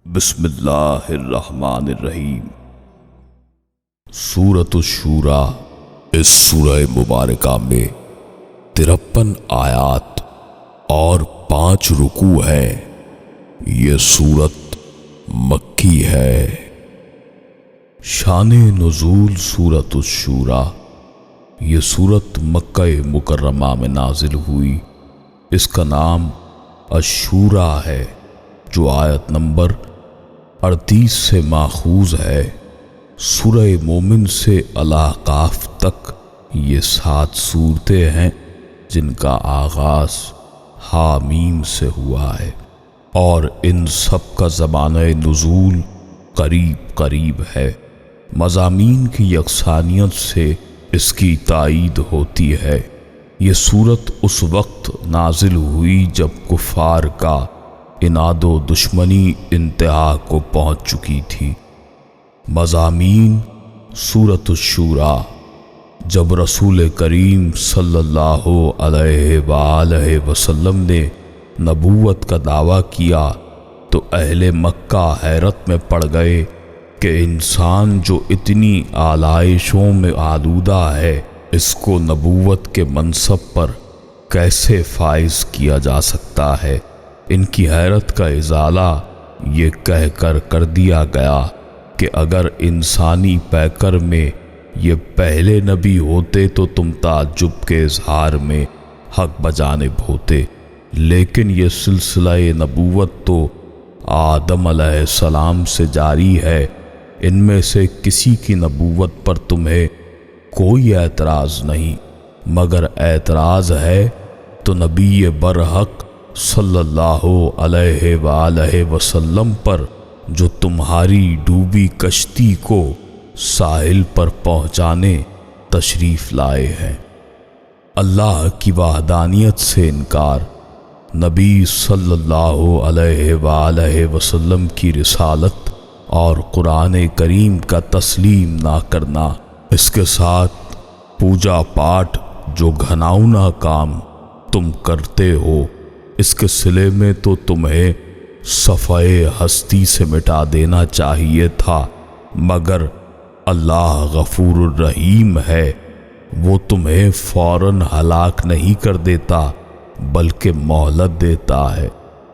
بسم اللہ الرحمن الرحیم۔ سورۃ الشورى۔ اس سورہ مبارکہ میں 53 آیات اور 5 رکوع ہیں۔ یہ سورت مکی ہے۔ شان نزول سورۃ الشورى۔ یہ سورت مکہ مکرمہ میں نازل ہوئی۔ اس کا نام الشورى ہے، جو آیت نمبر 38 سے ماخوذ ہے۔ سورہ مومن سے الاحقاف تک یہ 7 سورتیں ہیں جن کا آغاز حامیم سے ہوا ہے، اور ان سب کا زمانہ نزول قریب قریب ہے۔ مضامین کی یکسانیت سے اس کی تائید ہوتی ہے۔ یہ سورت اس وقت نازل ہوئی جب کفار کا عناد و دشمنی انتہا کو پہنچ چکی تھی۔ مضامین سورۃ الشورى۔ جب رسول کریم صلی اللہ علیہ وآلہ وسلم نے نبوت کا دعویٰ کیا تو اہل مکہ حیرت میں پڑ گئے کہ انسان جو اتنی آلائشوں میں آلودہ ہے، اس کو نبوت کے منصب پر کیسے فائز کیا جا سکتا ہے؟ ان کی حیرت کا ازالہ یہ کہہ کر دیا گیا کہ اگر انسانی پیکر میں یہ پہلے نبی ہوتے تو تم تعجب کے اظہار میں حق بجانب ہوتے، لیکن یہ سلسلہ نبوت تو آدم علیہ السلام سے جاری ہے۔ ان میں سے کسی کی نبوت پر تمہیں کوئی اعتراض نہیں، مگر اعتراض ہے تو نبی برحق صلی اللہ علیہ وآلہ وسلم پر، جو تمہاری ڈوبی کشتی کو ساحل پر پہنچانے تشریف لائے ہیں۔ اللہ کی وحدانیت سے انکار، نبی صلی اللہ علیہ وآلہ وسلم کی رسالت اور قرآن کریم کا تسلیم نہ کرنا، اس کے ساتھ پوجا پاٹ جو گھناؤنا کام تم کرتے ہو، اس کے صلے میں تو تمہیں صفحۂ ہستی سے مٹا دینا چاہیے تھا، مگر اللہ غفور الرحیم ہے، وہ تمہیں فوراً ہلاک نہیں کر دیتا بلکہ مہلت دیتا ہے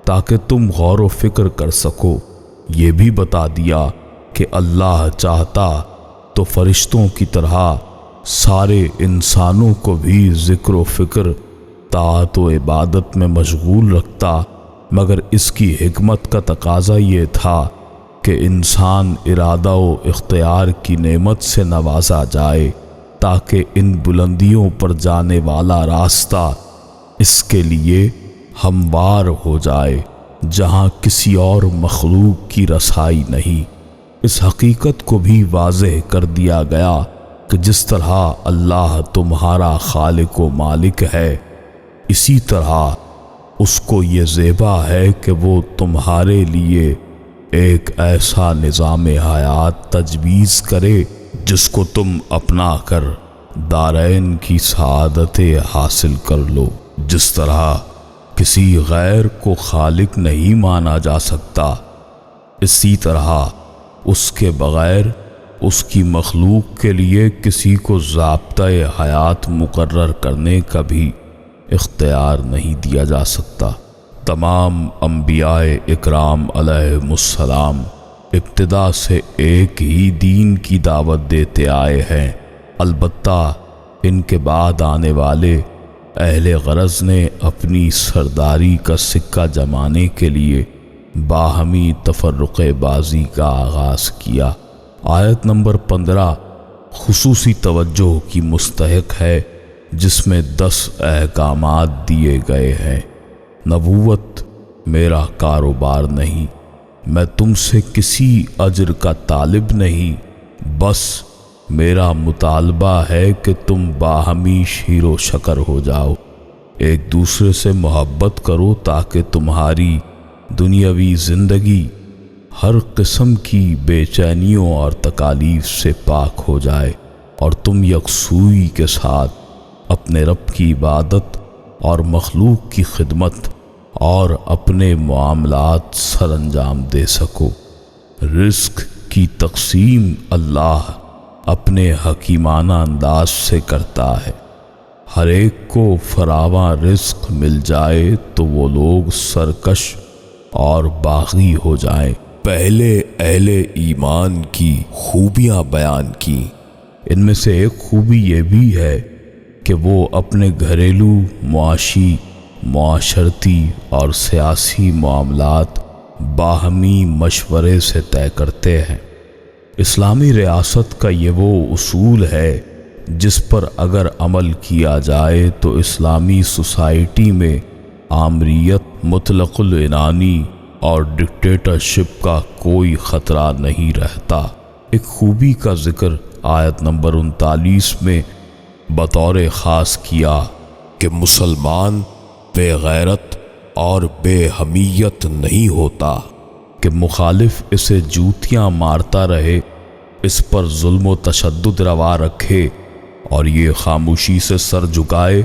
تاکہ تم غور و فکر کر سکو۔ یہ بھی بتا دیا کہ اللہ چاہتا تو فرشتوں کی طرح سارے انسانوں کو بھی ذکر و فکر، طاعت و عبادت میں مشغول رکھتا، مگر اس کی حکمت کا تقاضا یہ تھا کہ انسان ارادہ و اختیار کی نعمت سے نوازا جائے تاکہ ان بلندیوں پر جانے والا راستہ اس کے لیے ہموار ہو جائے جہاں کسی اور مخلوق کی رسائی نہیں۔ اس حقیقت کو بھی واضح کر دیا گیا کہ جس طرح اللہ تمہارا خالق و مالک ہے، اسی طرح اس کو یہ زیبا ہے کہ وہ تمہارے لیے ایک ایسا نظام حیات تجویز کرے جس کو تم اپنا کر دارین کی سعادتیں حاصل کر لو۔ جس طرح کسی غیر کو خالق نہیں مانا جا سکتا، اسی طرح اس کے بغیر اس کی مخلوق کے لیے کسی کو ضابطۂ حیات مقرر کرنے کا بھی اختیار نہیں دیا جا سکتا۔ تمام انبیاء اکرام علیہم السلام ابتدا سے ایک ہی دین کی دعوت دیتے آئے ہیں، البتہ ان کے بعد آنے والے اہل غرض نے اپنی سرداری کا سکہ جمانے کے لیے باہمی تفرق بازی کا آغاز کیا۔ آیت نمبر 15 خصوصی توجہ کی مستحق ہے، جس میں 10 احکامات دیے گئے ہیں۔ نبوت میرا کاروبار نہیں، میں تم سے کسی اجر کا طالب نہیں، بس میرا مطالبہ ہے کہ تم باہمی شیر و شکر ہو جاؤ، ایک دوسرے سے محبت کرو تاکہ تمہاری دنیاوی زندگی ہر قسم کی بے چینیوں اور تکالیف سے پاک ہو جائے، اور تم یکسوئی کے ساتھ اپنے رب کی عبادت اور مخلوق کی خدمت اور اپنے معاملات سر انجام دے سکو۔ رزق کی تقسیم اللہ اپنے حکیمانہ انداز سے کرتا ہے۔ ہر ایک کو فراواں رزق مل جائے تو وہ لوگ سرکش اور باغی ہو جائیں۔ پہلے اہل ایمان کی خوبیاں بیان کی۔ ان میں سے ایک خوبی یہ بھی ہے کہ وہ اپنے گھریلو، معاشی، معاشرتی اور سیاسی معاملات باہمی مشورے سے طے کرتے ہیں۔ اسلامی ریاست کا یہ وہ اصول ہے جس پر اگر عمل کیا جائے تو اسلامی سوسائٹی میں آمریت، مطلق العنانی اور ڈکٹیٹرشپ کا کوئی خطرہ نہیں رہتا۔ ایک خوبی کا ذکر آیت نمبر 39 میں بطور خاص کیا کہ مسلمان بے غیرت اور بے حمیت نہیں ہوتا، کہ مخالف اسے جوتیاں مارتا رہے، اس پر ظلم و تشدد روا رکھے اور یہ خاموشی سے سر جھکائے،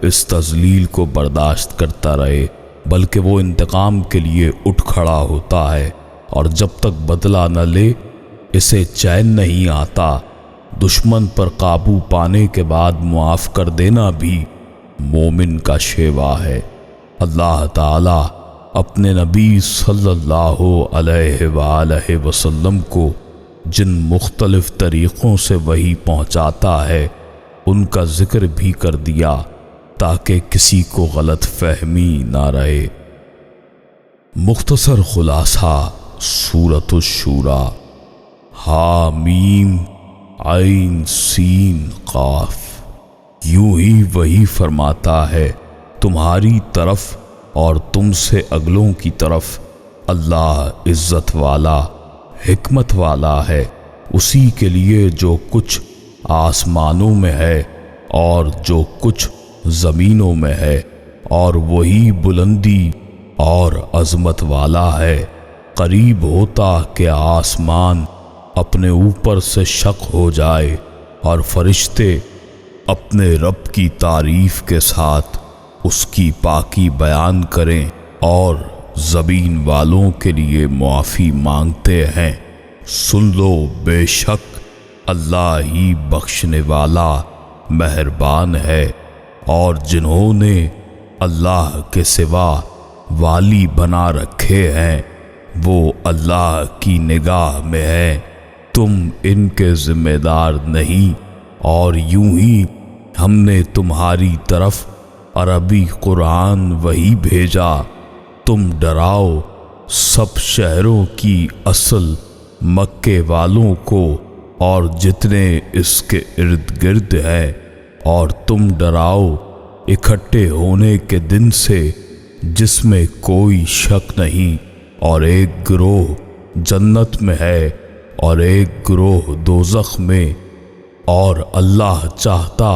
اس تذلیل کو برداشت کرتا رہے، بلکہ وہ انتقام کے لیے اٹھ کھڑا ہوتا ہے اور جب تک بدلہ نہ لے اسے چین نہیں آتا۔ دشمن پر قابو پانے کے بعد معاف کر دینا بھی مومن کا شیوا ہے۔ اللہ تعالی اپنے نبی صلی اللہ علیہ وآلہ وسلم کو جن مختلف طریقوں سے وحی پہنچاتا ہے ان کا ذکر بھی کر دیا تاکہ کسی کو غلط فہمی نہ رہے۔ مختصر خلاصہ سورۃ الشورى۔ حامیم عین سین قاف۔ یوں ہی وہی فرماتا ہے تمہاری طرف اور تم سے اگلوں کی طرف اللہ عزت والا، حکمت والا ہے۔ اسی کے لیے جو کچھ آسمانوں میں ہے اور جو کچھ زمینوں میں ہے، اور وہی بلندی اور عظمت والا ہے۔ قریب ہوتا کہ آسمان اپنے اوپر سے شق ہو جائے اور فرشتے اپنے رب کی تعریف کے ساتھ اس کی پاکی بیان کریں اور زمین والوں کے لیے معافی مانگتے ہیں۔ سن لو، بے شک اللہ ہی بخشنے والا مہربان ہے، اور جنہوں نے اللہ کے سوا والی بنا رکھے ہیں وہ اللہ کی نگاہ میں ہیں، تم ان کے ذمہ دار نہیں۔ اور یوں ہی ہم نے تمہاری طرف عربی قرآن وہی بھیجا، تم ڈراؤ سب شہروں کی اصل مکے والوں کو اور جتنے اس کے ارد گرد ہیں، اور تم ڈراؤ اکٹھے ہونے کے دن سے جس میں کوئی شک نہیں، اور ایک گروہ جنت میں ہے اور ایک گروہ دوزخ میں، اور اللہ چاہتا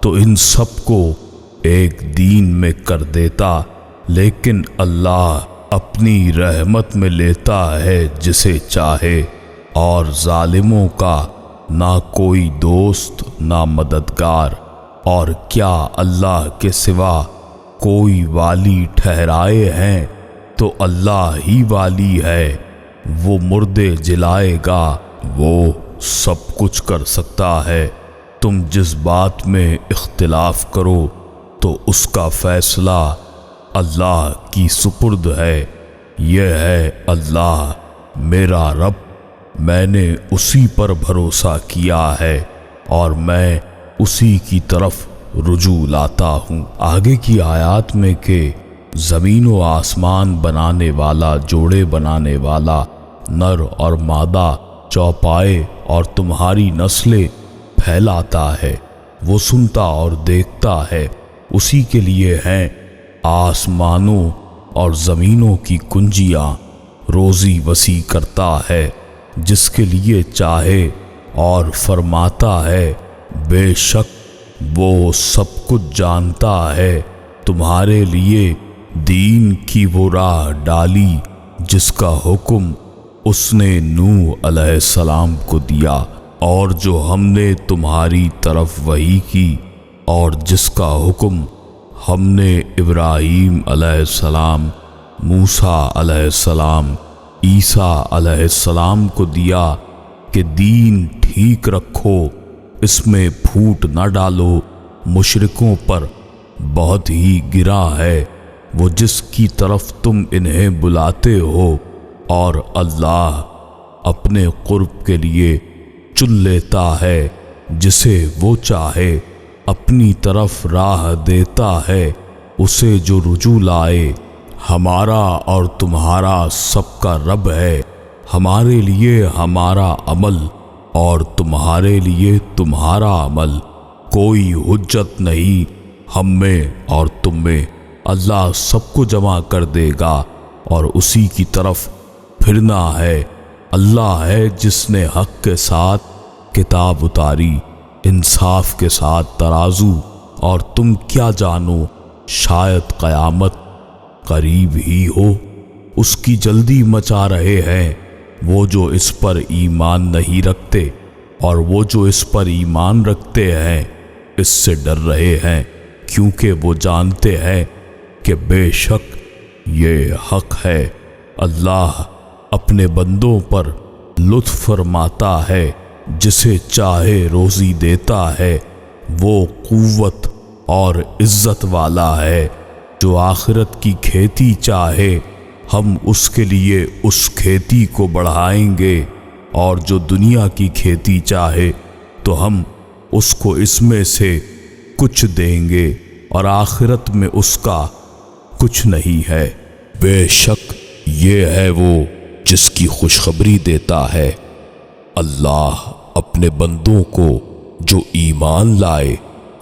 تو ان سب کو ایک دین میں کر دیتا، لیکن اللہ اپنی رحمت میں لیتا ہے جسے چاہے، اور ظالموں کا نہ کوئی دوست نہ مددگار۔ اور کیا اللہ کے سوا کوئی والی ٹھہرائے ہیں؟ تو اللہ ہی والی ہے، وہ مردے جلائے گا، وہ سب کچھ کر سکتا ہے۔ تم جس بات میں اختلاف کرو تو اس کا فیصلہ اللہ کی سپرد ہے۔ یہ ہے اللہ میرا رب، میں نے اسی پر بھروسہ کیا ہے اور میں اسی کی طرف رجوع لاتا ہوں۔ آگے کی آیات میں کہ زمین و آسمان بنانے والا، جوڑے بنانے والا، نر اور مادہ چوپائے اور تمہاری نسلیں پھیلاتا ہے، وہ سنتا اور دیکھتا ہے، اسی کے لیے ہیں آسمانوں اور زمینوں کی کنجیاں، روزی وسیع کرتا ہے جس کے لیے چاہے، اور فرماتا ہے بے شک وہ سب کچھ جانتا ہے۔ تمہارے لیے دین کی وہ راہ ڈالی جس کا حکم اس نے نوح علیہ السلام کو دیا، اور جو ہم نے تمہاری طرف وحی کی، اور جس کا حکم ہم نے ابراہیم علیہ السلام، موسیٰ علیہ السلام، عیسیٰ علیہ السلام کو دیا کہ دین ٹھیک رکھو، اس میں پھوٹ نہ ڈالو، مشرکوں پر بہت ہی گرا ہے وہ جس کی طرف تم انہیں بلاتے ہو، اور اللہ اپنے قرب کے لیے چن لیتا ہے جسے وہ چاہے، اپنی طرف راہ دیتا ہے اسے جو رجوع لائے۔ ہمارا اور تمہارا سب کا رب ہے، ہمارے لیے ہمارا عمل اور تمہارے لیے تمہارا عمل، کوئی حجت نہیں ہم میں اور تم میں، اللہ سب کو جمع کر دے گا اور اسی کی طرف پھرنا ہے۔ اللہ ہے جس نے حق کے ساتھ کتاب اتاری، انصاف کے ساتھ ترازو، اور تم کیا جانو شاید قیامت قریب ہی ہو۔ اس کی جلدی مچا رہے ہیں وہ جو اس پر ایمان نہیں رکھتے، اور وہ جو اس پر ایمان رکھتے ہیں اس سے ڈر رہے ہیں، کیونکہ وہ جانتے ہیں کہ بے شک یہ حق ہے۔ اللہ اپنے بندوں پر لطف فرماتا ہے، جسے چاہے روزی دیتا ہے، وہ قوت اور عزت والا ہے۔ جو آخرت کی کھیتی چاہے ہم اس کے لیے اس کھیتی کو بڑھائیں گے، اور جو دنیا کی کھیتی چاہے تو ہم اس کو اس میں سے کچھ دیں گے، اور آخرت میں اس کا کچھ نہیں ہے۔ بے شک یہ ہے وہ جس کی خوشخبری دیتا ہے۔ اللہ اپنے بندوں کو جو ایمان لائے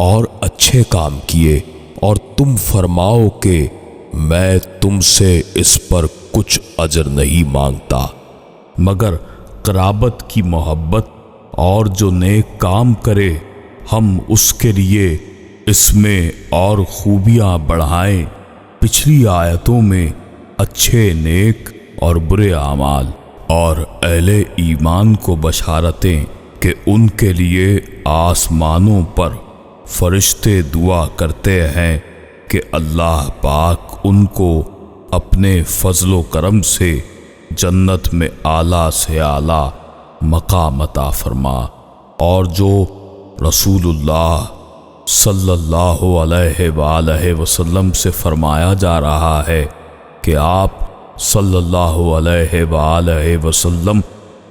اور اچھے کام کیے، اور تم فرماؤ کہ میں تم سے اس پر کچھ اجر نہیں مانگتا مگر قرابت کی محبت، اور جو نیک کام کرے ہم اس کے لیے اس میں اور خوبیاں بڑھائیں۔ پچھلی آیتوں میں اچھے نیک اور برے اعمال اور اہل ایمان کو بشارتیں کہ ان کے لیے آسمانوں پر فرشتے دعا کرتے ہیں کہ اللہ پاک ان کو اپنے فضل و کرم سے جنت میں اعلیٰ سے اعلیٰ مقام عطا فرما۔ اور جو رسول اللہ صلی اللہ علیہ وآلہ وسلم سے فرمایا جا رہا ہے کہ آپ صلی اللہ علیہ وآلہ وسلم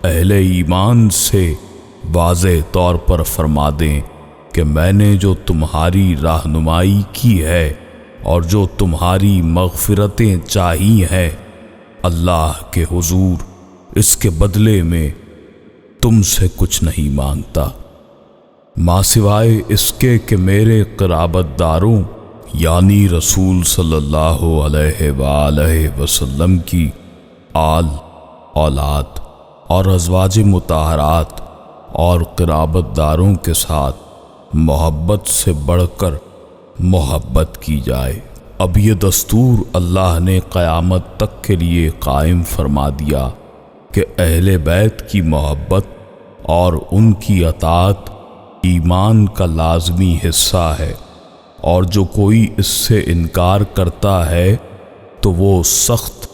اہل ایمان سے واضح طور پر فرما دیں کہ میں نے جو تمہاری رہنمائی کی ہے اور جو تمہاری مغفرتیں چاہی ہیں، اللہ کے حضور اس کے بدلے میں تم سے کچھ نہیں مانگتا، ماں سوائے اس کے کہ میرے قرابت داروں یعنی رسول صلی اللہ علیہ وآلہ وسلم کی آل، اولاد اور ازواج مطہرات اور قرابت داروں کے ساتھ محبت سے بڑھ کر محبت کی جائے۔ اب یہ دستور اللہ نے قیامت تک کے لیے قائم فرما دیا کہ اہل بیت کی محبت اور ان کی اطاعت ایمان کا لازمی حصہ ہے، اور جو کوئی اس سے انکار کرتا ہے تو وہ سخت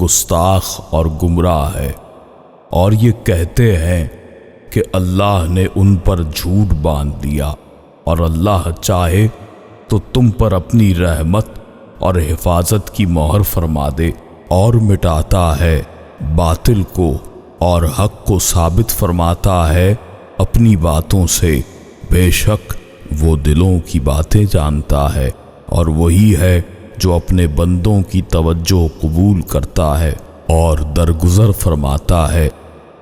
گستاخ اور گمراہ ہے۔ اور یہ کہتے ہیں کہ اللہ نے ان پر جھوٹ باندھ دیا، اور اللہ چاہے تو تم پر اپنی رحمت اور حفاظت کی مہر فرما دے، اور مٹاتا ہے باطل کو اور حق کو ثابت فرماتا ہے اپنی باتوں سے۔ بے شک وہ دلوں کی باتیں جانتا ہے، اور وہی ہے جو اپنے بندوں کی توجہ قبول کرتا ہے اور درگزر فرماتا ہے،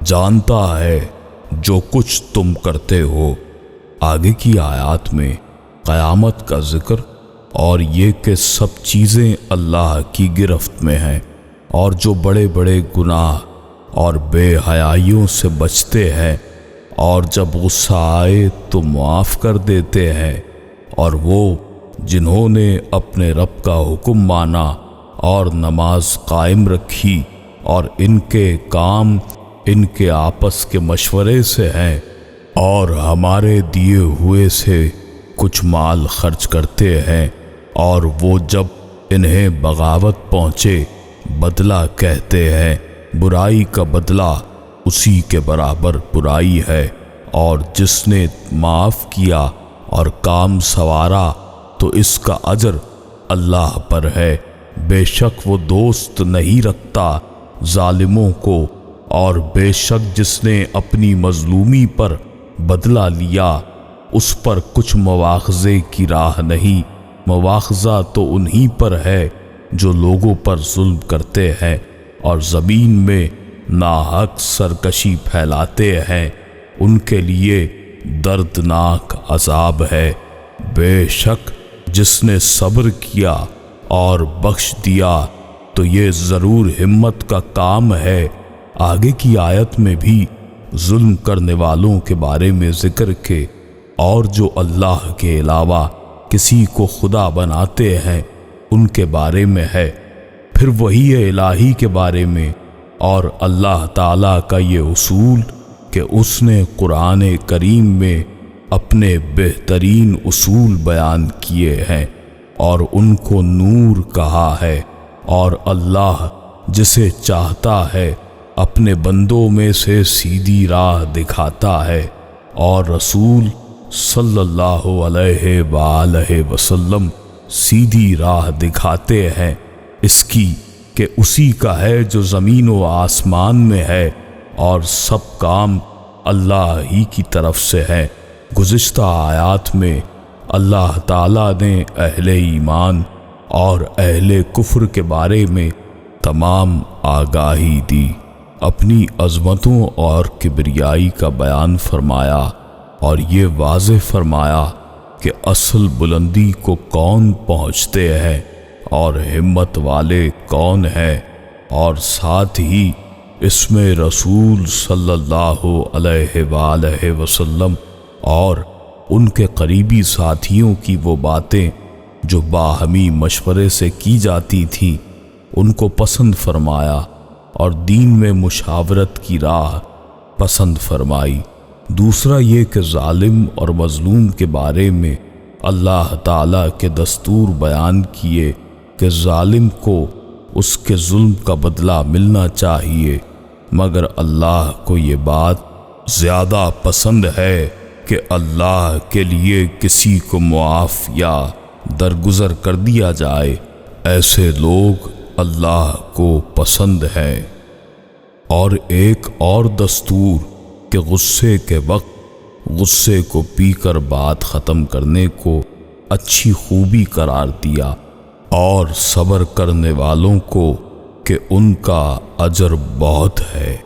جانتا ہے جو کچھ تم کرتے ہو۔ آگے کی آیات میں قیامت کا ذکر اور یہ کہ سب چیزیں اللہ کی گرفت میں ہیں، اور جو بڑے بڑے گناہ اور بے حیائیوں سے بچتے ہیں، اور جب غصہ آئے تو معاف کر دیتے ہیں، اور وہ جنہوں نے اپنے رب کا حکم مانا اور نماز قائم رکھی، اور ان کے کام ان کے آپس کے مشورے سے ہیں، اور ہمارے دیے ہوئے سے کچھ مال خرچ کرتے ہیں، اور وہ جب انہیں بغاوت پہنچے بدلہ کہتے ہیں، برائی کا بدلہ اسی کے برابر برائی ہے، اور جس نے معاف کیا اور کام سنوارا تو اس کا اجر اللہ پر ہے۔ بے شک وہ دوست نہیں رکھتا ظالموں کو، اور بے شک جس نے اپنی مظلومی پر بدلہ لیا اس پر کچھ مواخذے کی راہ نہیں۔ مواخذہ تو انہی پر ہے جو لوگوں پر ظلم کرتے ہیں اور زمین میں ناحق سرکشی پھیلاتے ہیں، ان کے لیے دردناک عذاب ہے۔ بے شک جس نے صبر کیا اور بخش دیا تو یہ ضرور ہمت کا کام ہے۔ آگے کی آیت میں بھی ظلم کرنے والوں کے بارے میں ذکر کے اور جو اللہ کے علاوہ کسی کو خدا بناتے ہیں ان کے بارے میں ہے، پھر وحی الہی کے بارے میں، اور اللہ تعالیٰ کا یہ اصول کہ اس نے قرآن کریم میں اپنے بہترین اصول بیان کیے ہیں اور ان کو نور کہا ہے، اور اللہ جسے چاہتا ہے اپنے بندوں میں سے سیدھی راہ دکھاتا ہے، اور رسول صلی اللہ علیہ وآلہ وسلم سیدھی راہ دکھاتے ہیں اس کی کہ اسی کا ہے جو زمین و آسمان میں ہے، اور سب کام اللہ ہی کی طرف سے ہے۔ گزشتہ آیات میں اللہ تعالیٰ نے اہل ایمان اور اہل کفر کے بارے میں تمام آگاہی دی، اپنی عظمتوں اور کبریائی کا بیان فرمایا، اور یہ واضح فرمایا کہ اصل بلندی کو کون پہنچتے ہیں اور ہمت والے کون ہیں، اور ساتھ ہی اس میں رسول صلی اللہ علیہ وآلہ وسلم اور ان کے قریبی ساتھیوں کی وہ باتیں جو باہمی مشورے سے کی جاتی تھیں ان کو پسند فرمایا، اور دین میں مشاورت کی راہ پسند فرمائی۔ دوسرا یہ کہ ظالم اور مظلوم کے بارے میں اللہ تعالیٰ کے دستور بیان کیے کہ ظالم کو اس کے ظلم کا بدلہ ملنا چاہیے، مگر اللہ کو یہ بات زیادہ پسند ہے کہ اللہ کے لیے کسی کو معاف یا درگزر کر دیا جائے، ایسے لوگ اللہ کو پسند ہے۔ اور ایک اور دستور کہ غصے کے وقت غصے کو پی کر بات ختم کرنے کو اچھی خوبی قرار دیا، اور صبر کرنے والوں کو کہ ان کا اجر بہت ہے۔